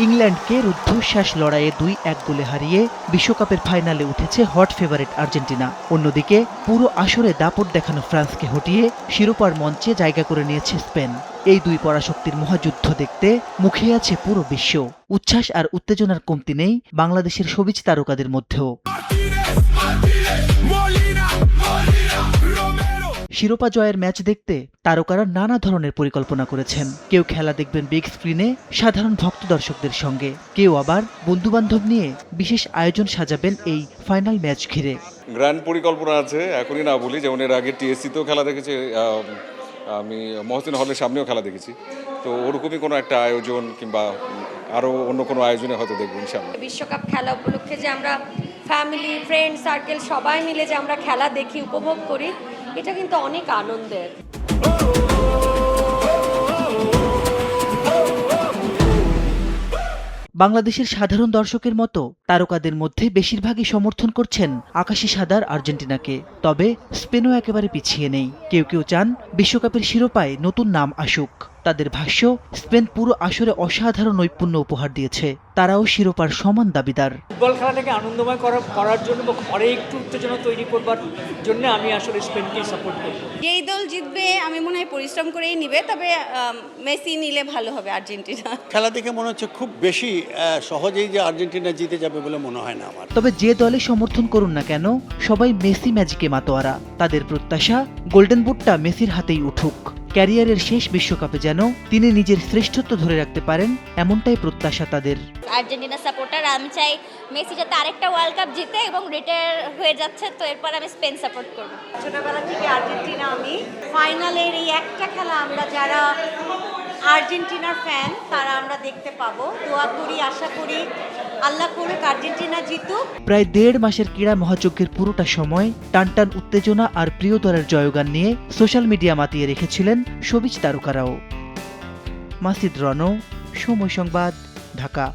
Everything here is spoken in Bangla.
ইংল্যান্ডকে রুদ্ধশ্বাস লড়াইয়ে 2-1 গোলে হারিয়ে বিশ্বকাপের ফাইনালে উঠেছে হট ফেভারিট আর্জেন্টিনা। অন্যদিকে পুরো আসরে দাপট দেখানো ফ্রান্সকে হটিয়ে শিরোপার মঞ্চে জায়গা করে নিয়েছে স্পেন। এই দুই পরাশক্তির মহাযুদ্ধ দেখতে মুখিয়ে আছে পুরো বিশ্ব। উচ্ছ্বাস আর উত্তেজনার কমতি নেই বাংলাদেশের সবিজ তারকাদের মধ্যেও। শিরোপা জয়ের ম্যাচ দেখতে তারকারা নানা ধরনের পরিকল্পনা করেছেন। কেউ খেলা দেখবেন বিগ স্ক্রিনে সাধারণ ভক্ত দর্শকদের সঙ্গে, কেউ আবার বন্ধুবান্ধব নিয়ে বিশেষ আয়োজন সাজাবেন এই ফাইনাল ম্যাচ ঘিরে। গ্র্যান্ড পরিকল্পনা আছে, এখনই না বলি, যেমন এর আগে টিএসসিতেও খেলা দেখেছি, আমি মহসিন হলের সামনেও খেলা দেখেছি। তো ওরকমই কোনো একটা আয়োজন কিংবা আরও অন্য কোনো আয়োজনে হয়তো দেখব ইনশাআল্লাহ। বিশ্বকাপ খেলা উপলক্ষে যে আমরা ফ্যামিলি ফ্রেন্ড সার্কেল সবাই মিলে যে আমরা খেলা দেখি, উপভোগ করি, এটা কিন্তু অনেক আনন্দের। বাংলাদেশের সাধারণ দর্শকের মতো তারকাদের মধ্যে বেশিরভাগই সমর্থন করছেন আকাশি সাদার আর্জেন্টিনাকে। তবে স্পেনও একেবারে পিছিয়ে নেই। কেউ কেউ চান বিশ্বকাপের শিরোপায় নতুন নাম আসুক। তাদের ভাষ্য, স্পেন পুরো আসরে অসাধারণ নৈপুণ্য উপহার দিয়েছে, তারাও শিরোপার সমান দাবিদার। ফুটবল খেলাটাকে আনন্দময় করার জন্য বা ঘরে একটু উত্তেজনা তৈরি করবার জন্য আমি আসলে স্পেনকে সাপোর্ট করব। যেই দল জিতবে আমি মনে হয় পরিশ্রম করেই নিবে, তবে মেসি নিলে ভালো হবে আর্জেন্টিনা। খেলা দেখে মনে হচ্ছে খুব বেশি সহজেই যে আর্জেন্টিনা জিতে যাবে বলে মনে হয় না আমার। তবে যে দলে সমর্থন করুন না কেন, সবাই মেসি ম্যাজিকে মাতোয়ারা। তাদের প্রত্যাশা গোল্ডেন বুটটা মেসির হাতেই উঠুক। ক্যারিয়ারের শেষ বিশ্বকাপে যেন তিনি নিজের শ্রেষ্ঠত্ব ধরে রাখতে পারেন, এমনটাই প্রত্যাশা তাদের। আর্জেন্টিনা সাপোর্টার, আমি চাই মেসি যাতে আরেকটা ওয়ার্ল্ড কাপ জিতে এবং রিটায়ার হয়ে যাচ্ছে, তো এরপর আমি স্পেন সাপোর্ট করব। ছোটবেলা থেকে আর্জেন্টিনা, আমি ফাইনালের এই একটা খেলা আমরা যারা আর্জেন্টিনার ফ্যান তারা আমরা দেখতে পাবো। দোয়া করি, আশা করি আল্লাহ করুক আর্জেন্টিনা জিতুক। প্রায় 1.5 মাসের ক্রীড়া মহাযজ্ঞের পুরোটা সময় টানটান উত্তেজনা আর প্রিয় দলের জয়গান নিয়ে সোশ্যাল মিডিয়া মাতিয়ে রেখেছিলেন সবিজ তারকারাও। মাসিদ রনো, সময় সংবাদ, ঢাকা।